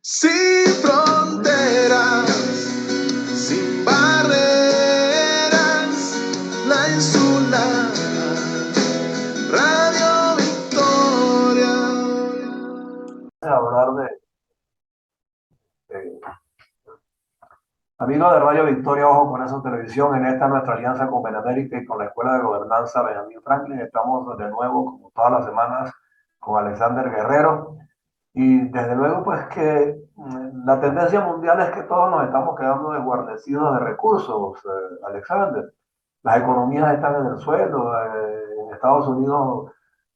Sin fronteras, sin barreras, la insular Radio Victoria. Hablar amigos de Radio Victoria, ojo con eso televisión, en esta nuestra alianza con Benamérica y con la Escuela de Gobernanza Benjamín Franklin. Estamos de nuevo, como todas las semanas, con Alexander Guerrero. Y desde luego, pues que la tendencia mundial es que todos nos estamos quedando desguarnecidos de recursos, Alexander. Las economías están en el suelo. En Estados Unidos,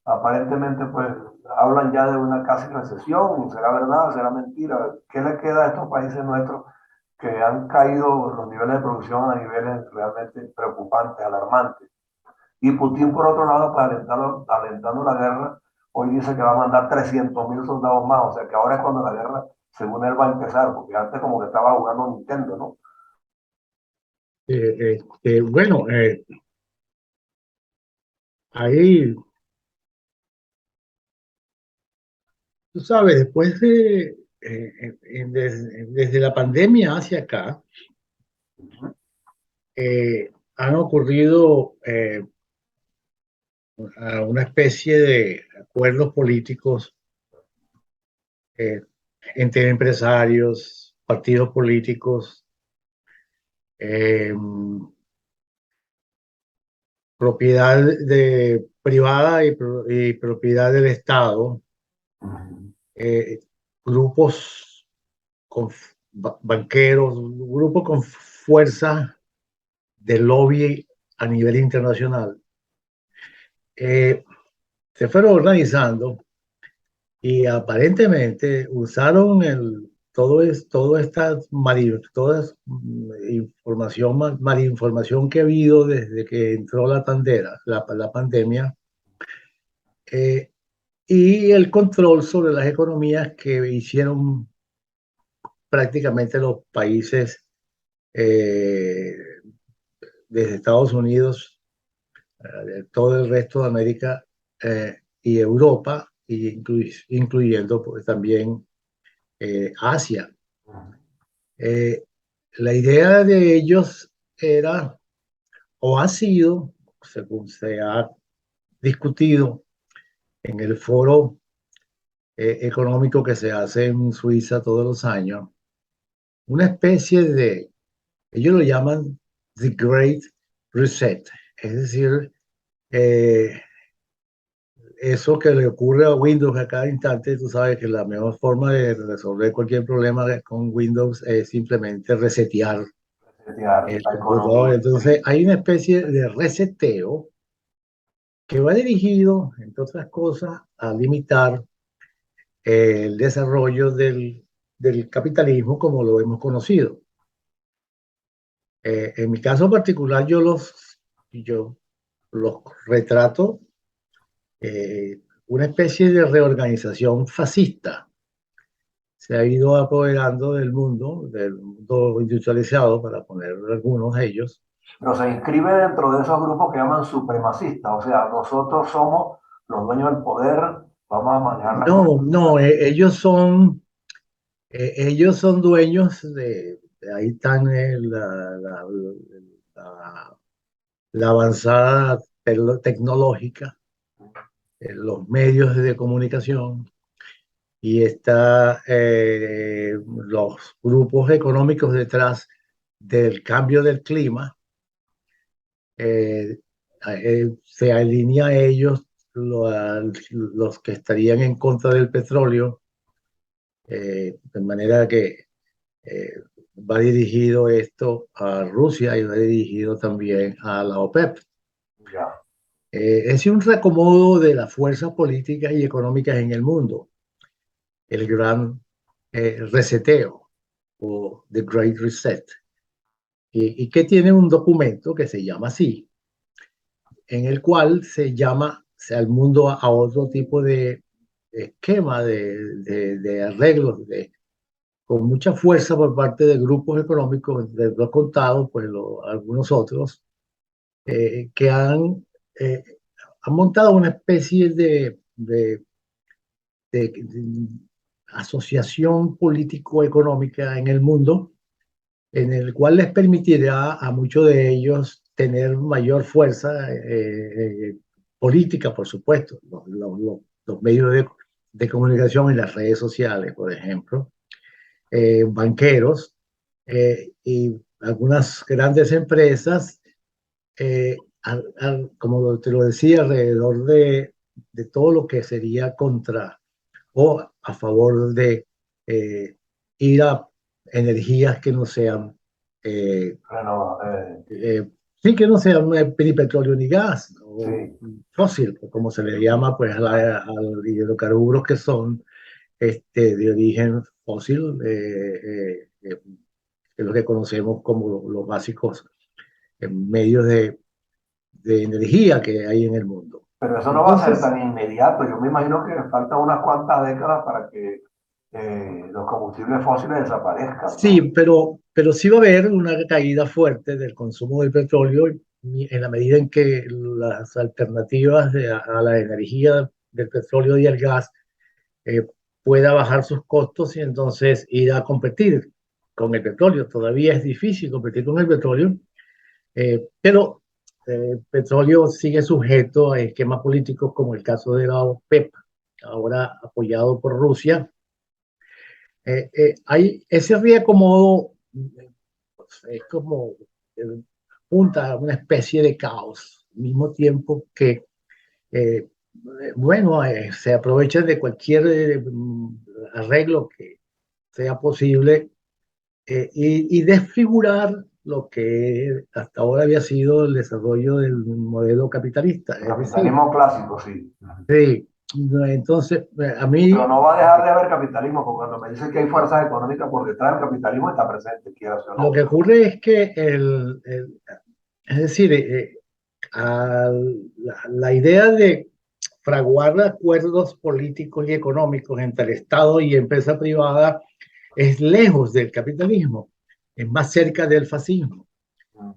aparentemente, pues hablan ya de una casi recesión. ¿Será verdad? ¿Será mentira? ¿Qué le queda a estos países nuestros que han caído los niveles de producción a niveles realmente preocupantes, alarmantes? Y Putin, por otro lado, pues alentando la guerra, hoy dice que va a mandar 300.000 soldados más, o sea que ahora es cuando la guerra, según él, va a empezar, porque antes como que estaba jugando Nintendo, ¿no? Bueno, ahí, tú sabes, después desde la pandemia hacia acá, han ocurrido una especie de acuerdos políticos eh, entre empresarios, partidos políticos, eh, propiedad privada y propiedad del Estado, grupos con banqueros, grupos con fuerza de lobby a nivel internacional, se fueron organizando y aparentemente usaron toda esta malinformación que ha habido desde que entró la pandemia, y el control sobre las economías que hicieron prácticamente los países eh, desde Estados Unidos, todo el resto de América y Europa, incluyendo pues, también Asia. La idea de ellos era, o ha sido, según se ha discutido en el foro económico que se hace en Suiza todos los años, una especie de, ellos lo llaman The Great Reset, es decir, eso que le ocurre a Windows a cada instante. Tú sabes que la mejor forma de resolver cualquier problema con Windows es simplemente resetear el La computador. economía. Entonces hay una especie de reseteo que va dirigido, entre otras cosas, a limitar el desarrollo del capitalismo como lo hemos conocido. En mi caso particular, yo los retrato una especie de reorganización fascista. Se ha ido apoderando del mundo industrializado, para poner algunos de ellos. Pero se inscribe dentro de esos grupos que llaman supremacistas, o sea, nosotros somos los dueños del poder, vamos a manejar la No, economía. no, ellos son dueños ahí están la avanzada tecnológica, los medios de comunicación, y está los grupos económicos detrás del cambio del clima. Se alinea a ellos los que estarían en contra del petróleo, de manera que eh, va dirigido esto a Rusia y va dirigido también a la OPEP. Ya. Es un reacomodo de las fuerzas políticas y económicas en el mundo, el gran reseteo o The Great Reset, y que tiene un documento que se llama así, en el cual se llama al mundo a otro tipo de esquema, de arreglos, con mucha fuerza por parte de grupos económicos, de los contados, pues algunos otros, que eh, han montado una especie de asociación político-económica en el mundo, en el cual les permitirá a muchos de ellos tener mayor fuerza política, por supuesto, los medios de comunicación y las redes sociales, por ejemplo, banqueros y algunas grandes empresas, como te lo decía, alrededor de todo lo que sería contra o a favor de ir a energías que no sean, eh, Bueno, sí, que no sean ni petróleo ni gas, o sí. fósil, o como se le llama pues a los hidrocarburos que son de origen fósil, que es lo que conocemos como los básicos medios de energía que hay en el mundo. Pero eso no va a ser Entonces, tan inmediato. Yo me imagino que faltan unas cuantas décadas para que los combustibles fósiles desaparezcan, sí, ¿no? pero sí va a haber una caída fuerte del consumo del petróleo en la medida en que las alternativas a la energía del petróleo y el gas eh, pueda bajar sus costos y entonces ir a competir con el petróleo. Todavía es difícil competir con el petróleo, pero el petróleo sigue sujeto a esquemas políticos como el caso de la OPEP, ahora apoyado por Rusia. Hay ese reacomodo, es como apunta a una especie de caos, al mismo tiempo que, eh, bueno, se aprovechan de cualquier arreglo que sea posible y desfigurar lo que hasta ahora había sido el desarrollo del modelo capitalista. El Es decir, capitalismo clásico, sí. sí, entonces a Pero mí no va a dejar de haber capitalismo, porque cuando me dicen que hay fuerzas económicas por detrás, el capitalismo está presente, quieras o lo no. que ocurre es que es decir, la idea de fraguar acuerdos políticos y económicos entre el Estado y empresa privada es lejos del capitalismo, es más cerca del fascismo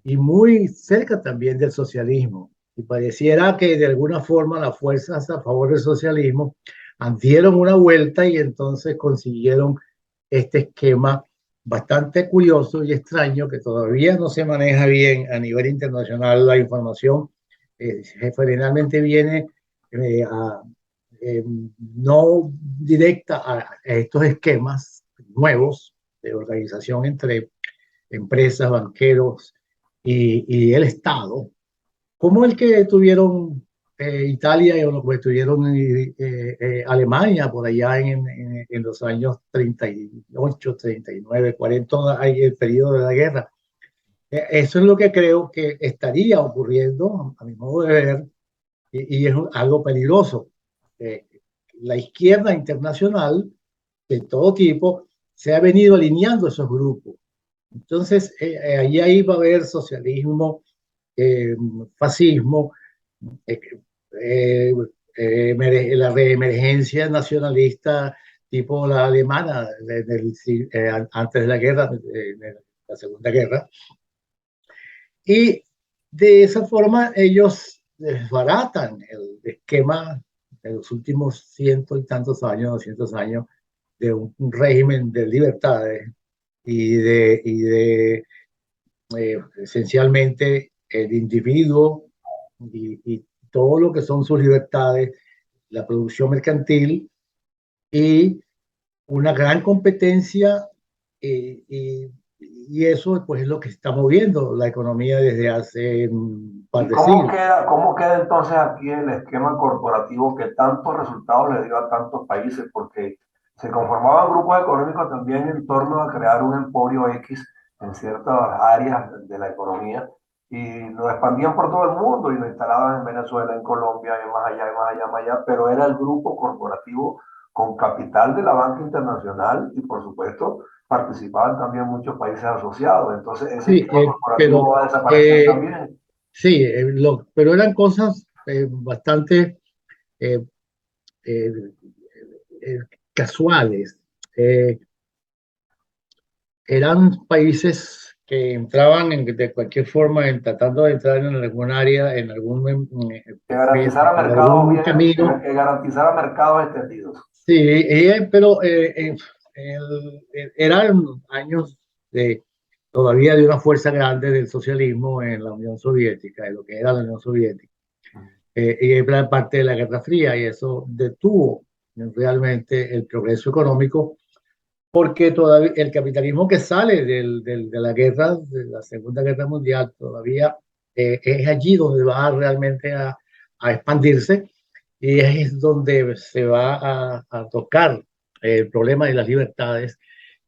y muy cerca también del socialismo. Y pareciera que de alguna forma las fuerzas a favor del socialismo dieron una vuelta y entonces consiguieron este esquema bastante curioso y extraño que todavía no se maneja bien a nivel internacional. La información generalmente viene eh, a, eh, no directa a estos esquemas nuevos de organización entre empresas, banqueros y el Estado, como el que tuvieron Italia o lo que tuvieron Alemania por allá en los años 38, 39, 40, todo ahí el periodo de la guerra. Eso es lo que creo que estaría ocurriendo, a mi modo de ver, y es algo peligroso. Eh, la izquierda internacional de todo tipo se ha venido alineando a esos grupos. Entonces, ahí va a haber socialismo, fascismo, eh, eh, la reemergencia nacionalista tipo la alemana antes de la guerra, de la Segunda Guerra. Y de esa forma ellos desbaratan el esquema de los últimos ciento y tantos años, 200 años, de un régimen de libertades y de esencialmente el individuo y todo lo que son sus libertades, la producción mercantil y una gran competencia y eso pues es lo que está moviendo la economía desde hace un par ¿Y de siglos. cómo queda entonces aquí el esquema corporativo que tantos resultados le dio a tantos países? Porque se conformaban grupos económicos también en torno a crear un emporio X en ciertas áreas de la economía y lo expandían por todo el mundo y lo instalaban en Venezuela, en Colombia, y más allá, y más allá, más allá, pero era el grupo corporativo con capital de la banca internacional y por supuesto participaban también muchos países asociados. Entonces ese Sí, esquema corporativo pero va a desaparecer también. sí, pero eran cosas bastante eh, eh, eh, casuales. Eh, Eran países que entraban de cualquier forma tratando de entrar en algún área, Que garantizara en mercados algún bien, camino. que garantizara mercados extendidos. Sí, pero eran años de, todavía de una fuerza grande del socialismo en la Unión Soviética, de lo que era la Unión Soviética. Y era parte de la Guerra Fría y eso detuvo realmente el progreso económico porque todavía el capitalismo que sale de la guerra, de la Segunda Guerra Mundial, todavía es allí donde va realmente a expandirse y es donde se va a tocar el problema de las libertades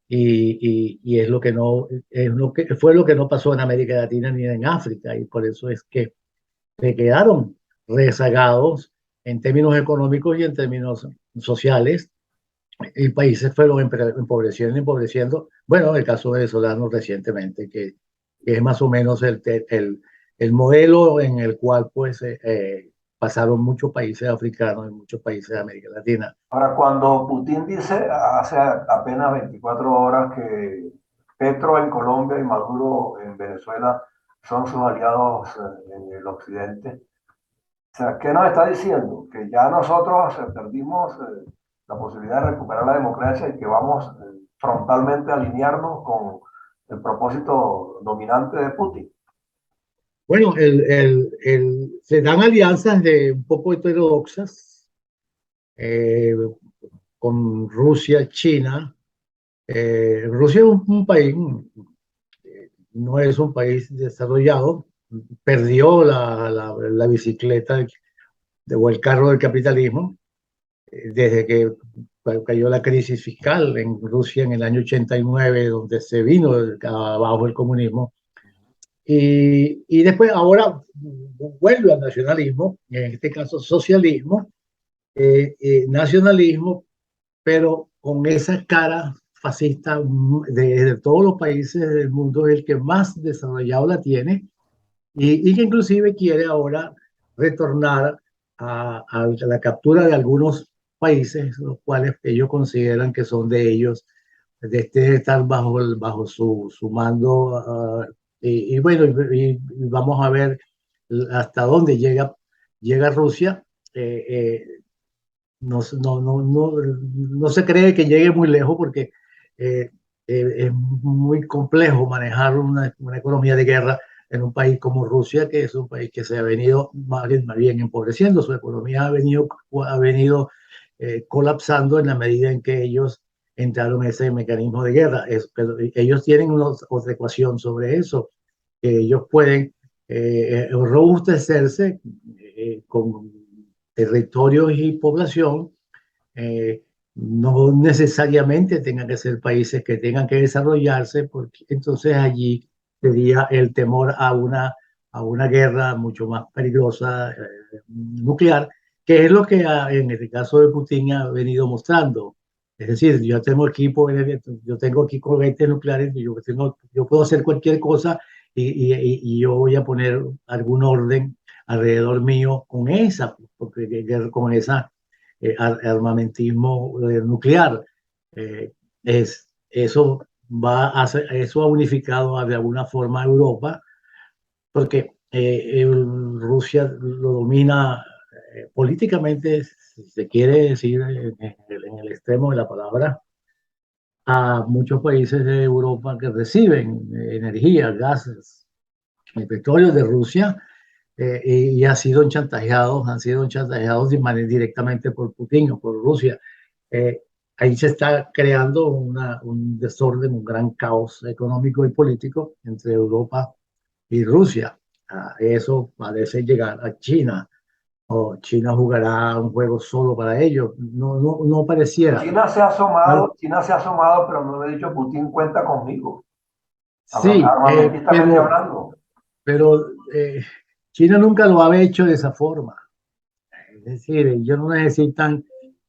y es lo que no, es lo que, fue lo que no pasó en América Latina ni en África y por eso es que se quedaron rezagados en términos económicos y en términos sociales y países fueron empobreciendo, empobreciendo. Bueno, el caso venezolano recientemente, que es más o menos el modelo en el cual pues pasaron muchos países africanos y muchos países de América Latina. Ahora, cuando Putin dice hace apenas 24 horas que Petro en Colombia y Maduro en Venezuela son sus aliados en el occidente, o sea, ¿qué nos está diciendo? Que ya nosotros perdimos la posibilidad de recuperar la democracia y que vamos frontalmente a alinearnos con el propósito dominante de Putin. Bueno, se dan alianzas de un poco heterodoxas eh, con Rusia, China. Rusia es un país, no es un país desarrollado, perdió la bicicleta o el carro del capitalismo desde que cayó la crisis fiscal en Rusia en el año 89, donde se vino abajo el comunismo. Y después ahora vuelve al nacionalismo, en este caso socialismo, nacionalismo, pero con esa cara fascista de todos los países del mundo, es el que más desarrollado la tiene y que inclusive quiere ahora retornar a la captura de algunos países, los cuales ellos consideran que son de ellos, de estar bajo su mando. Y bueno, y vamos a ver hasta dónde llega Rusia. No se cree que llegue muy lejos porque es muy complejo manejar una economía de guerra en un país como Rusia, que es un país que se ha venido más bien empobreciendo. Su economía ha venido colapsando en la medida en que ellos entraron en ese mecanismo de guerra. Pero ellos tienen otra ecuación sobre eso, que ellos pueden robustecerse con territorios y población, no necesariamente tengan que ser países que tengan que desarrollarse, porque entonces allí sería el temor a una guerra mucho más peligrosa, nuclear, que es lo que en el caso de Putin ha venido mostrando. Es decir, yo tengo aquí cohetes nucleares, yo puedo hacer cualquier cosa y yo voy a poner algún orden alrededor mío con esa armamentismo nuclear. Eso ha unificado de alguna forma a Europa, porque Rusia lo domina políticamente, si se quiere decir en el extremo de la palabra, a muchos países de Europa que reciben energía, gases, el petróleo de Rusia, y han sido chantajeados directamente por Putin o por Rusia. Eh, Ahí se está creando un desorden, un gran caos económico y político entre Europa y Rusia. Eso parece llegar a China, o China jugará un juego solo para ellos. No pareciera. China se ha asomado, pero no le he dicho Putin cuenta conmigo, Sí, armamentistamente hablando. pero China nunca lo ha hecho de esa forma. Es decir, ellos no necesitan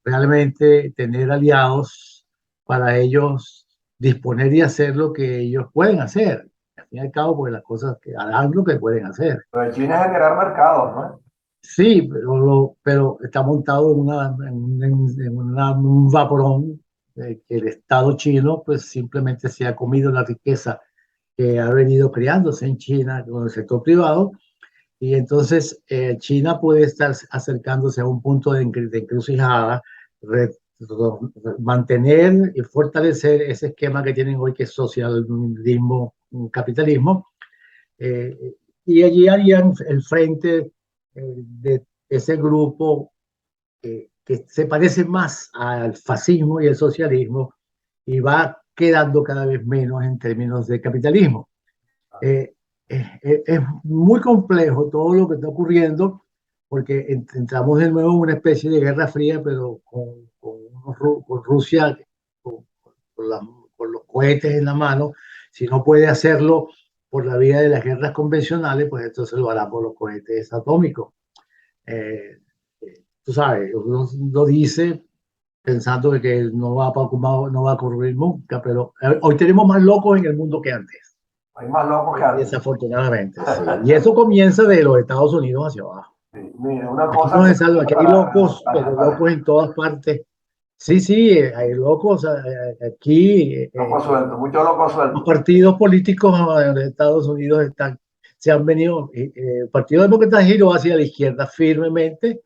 realmente tener aliados para ellos disponer y hacer lo que ellos pueden hacer. Al fin y al cabo, pues las cosas que harán lo que pueden hacer. Pero China es generar mercados, ¿no? Sí, pero está montado un vaporón que el Estado chino pues simplemente se ha comido la riqueza que ha venido creándose en China con el sector privado. Y entonces China puede estar acercándose a un punto de encrucijada, mantener y fortalecer ese esquema que tienen hoy, que es socialismo, capitalismo, y allí harían el frente de ese grupo que se parece más al fascismo y el socialismo y va quedando cada vez menos en términos de capitalismo. Es muy complejo todo lo que está ocurriendo porque entramos de nuevo en una especie de guerra fría, pero con Rusia, con, con los cohetes en la mano. Si no puede hacerlo por la vía de las guerras convencionales, pues entonces lo hará por los cohetes atómicos. Eh, Tú sabes, uno lo dice pensando que no va a ocurrir nunca, pero hoy tenemos más locos en el mundo que antes. Hay más locos que antes. Desafortunadamente, sí. Y eso comienza de los Estados Unidos hacia abajo. Sí, mira, una Aquí cosa no que se salva, aquí hay locos, pero locos en todas partes. Sí, sí, hay locos aquí. Loco suelto, mucho loco Los suelto. partidos políticos de Estados Unidos se han venido. El Partido Demócrata giró hacia la izquierda firmemente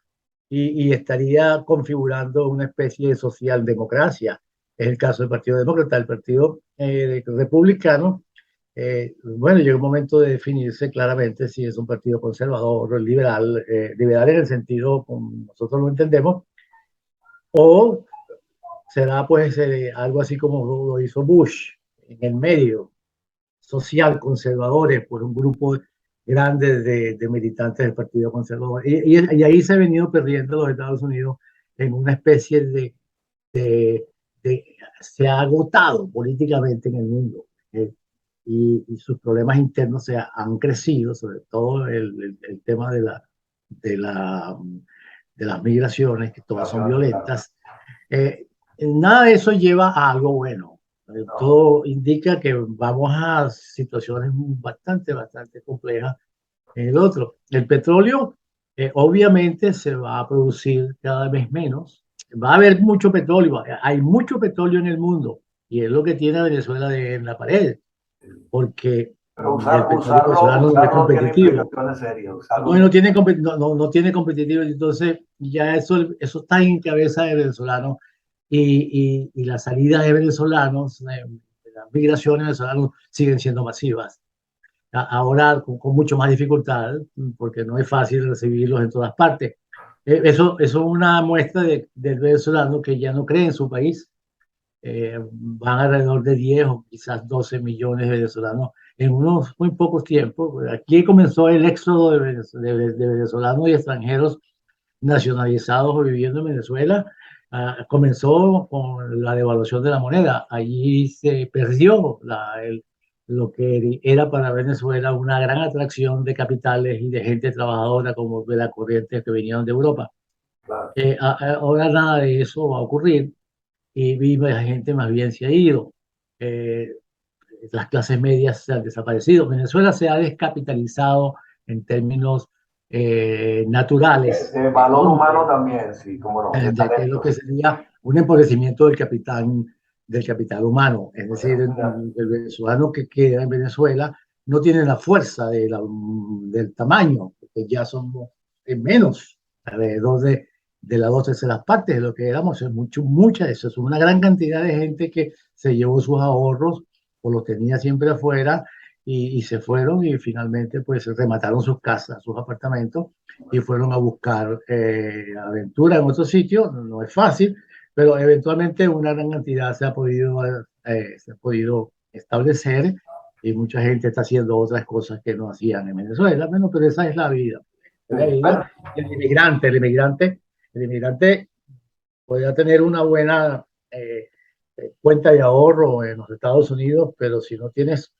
y estaría configurando una especie de socialdemocracia. Es el caso del Partido Demócrata. El Partido Republicano, bueno, llega un momento de definirse claramente si es un partido conservador o liberal, liberal en el sentido como nosotros lo entendemos, o será pues algo así como lo hizo Bush, en el medio, social, conservadores, por un grupo grande de militantes del Partido Conservador. Y ahí se ha venido perdiendo los Estados Unidos en una especie de, se ha agotado políticamente en el mundo. Y sus problemas internos han crecido, sobre todo el tema de, la, de las migraciones, que todas son violentas. Nada de eso lleva a algo bueno. Todo indica que vamos a situaciones bastante complejas en el otro. El petróleo, obviamente, se va a producir cada vez menos. Va a haber mucho petróleo. Hay mucho petróleo en el mundo y es lo que tiene Venezuela en la pared, porque Pero el petróleo venezolano no es usarlo tiene competitivo. implicaciones serias. No tiene, no tiene competitivo, entonces ya eso está en cabeza de venezolanos y la salida de venezolanos, las migraciones de venezolanos siguen siendo masivas. Ahora con mucho más dificultad, porque no es fácil recibirlos en todas partes. Eso es una muestra del venezolano que ya no cree en su país. Van alrededor de 10 o quizás 12 millones de venezolanos en unos muy pocos tiempos. Aquí comenzó el éxodo de venezolanos y extranjeros nacionalizados o viviendo en Venezuela. Comenzó con la devaluación de la moneda. Allí se perdió lo que era para Venezuela una gran atracción de capitales y de gente trabajadora como de la corriente que venían de Europa. Claro. Ahora nada de eso va a ocurrir y la gente más bien se ha ido. Eh, las clases medias se han desaparecido. Venezuela se ha descapitalizado en términos naturales. De valor humano también, sí, como no. De Que es lo talento. que sería un empobrecimiento del capital humano. Es decir, el venezolano que queda en Venezuela no tiene la fuerza del tamaño, porque ya somos menos, alrededor de las 2/3 partes de lo que éramos. Es mucha eso. Es una gran cantidad de gente que se llevó sus ahorros o los tenía siempre afuera y se fueron y finalmente pues remataron sus casas, sus apartamentos y fueron a buscar aventura en otro sitio. No es fácil, pero eventualmente una gran cantidad se ha podido establecer y mucha gente está haciendo otras cosas que no hacían en Venezuela. Bueno, pero esa es la vida. Es la vida. El inmigrante podría tener una buena cuenta de ahorro en los Estados Unidos, pero si no tienes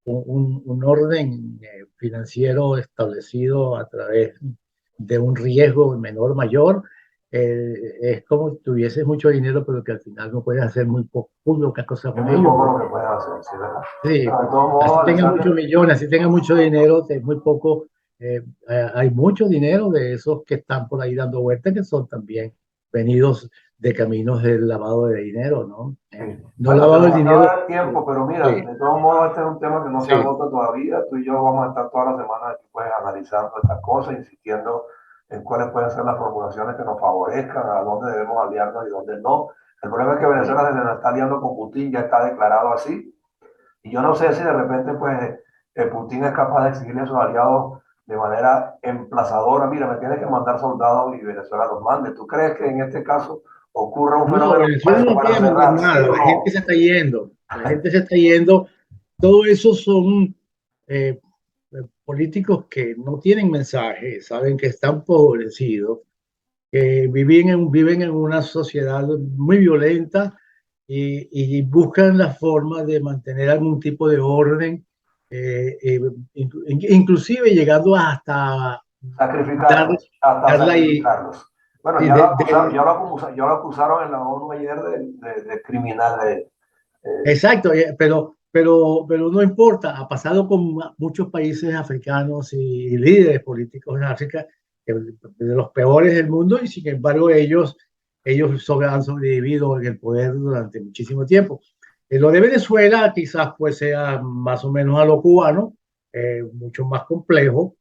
un orden financiero establecido a través de un riesgo menor o mayor, es como si tuvieses mucho dinero, pero que al final no puedes hacer muy pocas cosas Es con muy ello. poco lo que puedes hacer, sí, ¿verdad? Sí, Pero de todos modos, así tenga Alexander, muchos millones, así tenga mucho dinero, es muy poco. Hay mucho dinero de esos que están por ahí dando vueltas, que son también venidos de caminos del lavado de dinero, ¿no? sí. No Bueno, se lavado nos de dinero. acaba el tiempo, pero mira, Sí, de todos modos, este es un tema que no se sí. agota todavía. Tú y yo vamos a estar todas las semanas aquí, pues, analizando estas cosas, insistiendo en cuáles pueden ser las formulaciones que nos favorezcan, a dónde debemos aliarnos y dónde no. El problema es que Venezuela se nos está aliando con Putin, ya está declarado así. Y yo no sé si de repente, pues, Putin es capaz de exigirle a sus aliados de manera emplazadora, mira, me tienes que mandar soldados y Venezuela los mande. ¿Tú crees que en este caso ocurra un No, fenómeno Venezuela no para quiere mandar cerrar? ¿Sí nada, o la gente no? se está yendo, la gente se está yendo. Todo eso son eh, políticos que no tienen mensaje, saben que están empobrecidos, que viven en una sociedad muy violenta y buscan la forma de mantener algún tipo de orden, inclusive llegando hasta dar, Sacrificarlos, hasta dar la, sacrificarlos. Bueno, sí, ya lo acusaron en la ONU ayer de criminal. exacto, pero no importa, ha pasado con muchos países africanos y líderes políticos en África, de los peores del mundo, y sin embargo han sobrevivido en el poder durante muchísimo tiempo. Lo de Venezuela quizás pues sea más o menos a lo cubano, mucho más complejo,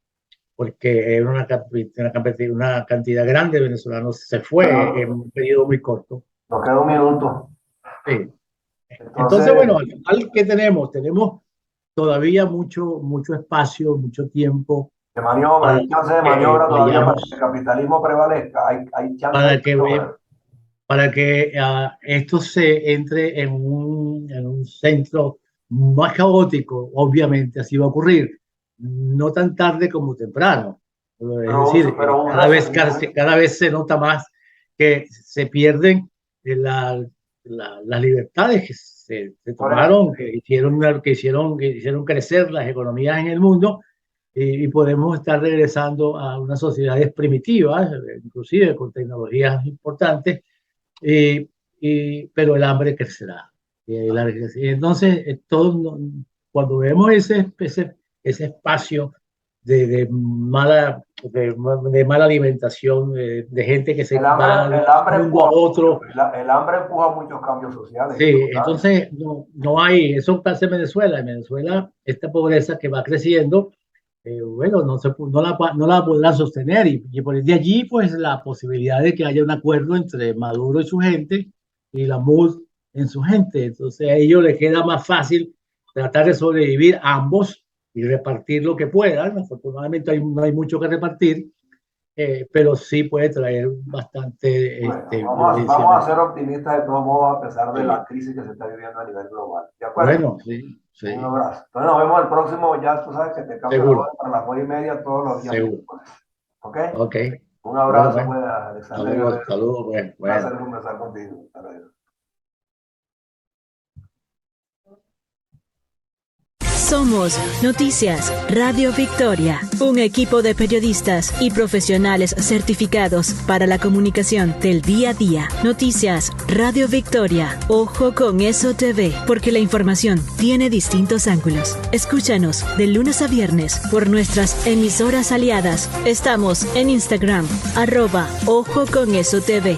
porque era una cantidad grande de venezolanos se fue en Bueno, un periodo muy corto. nos queda un minuto. Sí. Entonces, Entonces, bueno, al final, ¿qué tenemos? Tenemos todavía mucho espacio, mucho tiempo de maniobra, para hay chance de que maniobra todavía para que el vayamos, capitalismo prevalezca. Hay chance de para que, maniobra. para que esto se entre en un centro más caótico. Obviamente, así va a ocurrir. No tan tarde como temprano. Es decir, Pero un referéndum. cada vez se nota más que se pierden las libertades que se Por eso, tomaron, que hicieron crecer las economías en el mundo, y podemos estar regresando a unas sociedades primitivas, inclusive con tecnologías importantes, eh, pero el hambre crecerá. Y entonces, cuando vemos ese espacio de mala alimentación, de gente que se va de el un hambre mundo a empuja mucho, otro. el hambre empuja muchos cambios sociales, y tú Sí, lo sabes. entonces no hay, eso pasa en Venezuela. En Venezuela, esta pobreza que va creciendo, bueno, no la podrán sostener, y por de allí, pues, la posibilidad de que haya un acuerdo entre Maduro y su gente y la MUD en su gente. Entonces a ellos les queda más fácil tratar de sobrevivir ambos y repartir lo que puedan. Afortunadamente no hay mucho que repartir, pero sí puede traer bastante Bueno, violencia vamos a ser mental. optimistas de todos modos a pesar de la Sí. crisis que se está viviendo a nivel global. ¿De acuerdo? Bueno, sí, Un sí, abrazo. Entonces nos vemos el próximo, ya tú sabes que te cambio la hora seguro, para las 9:30 todos los días seguro. miércoles. ¿Ok? Ok, Un bueno, abrazo, pues, pues, Alexander saludos, Guerrero. saludos, pues, Un placer bueno. conversar contigo. Hasta luego. Somos Noticias Radio Victoria, un equipo de periodistas y profesionales certificados para la comunicación del día a día. Noticias Radio Victoria. Ojo con eso TV, porque la información tiene distintos ángulos. Escúchanos de lunes a viernes por nuestras emisoras aliadas. Estamos en Instagram, @Ojo con eso TV.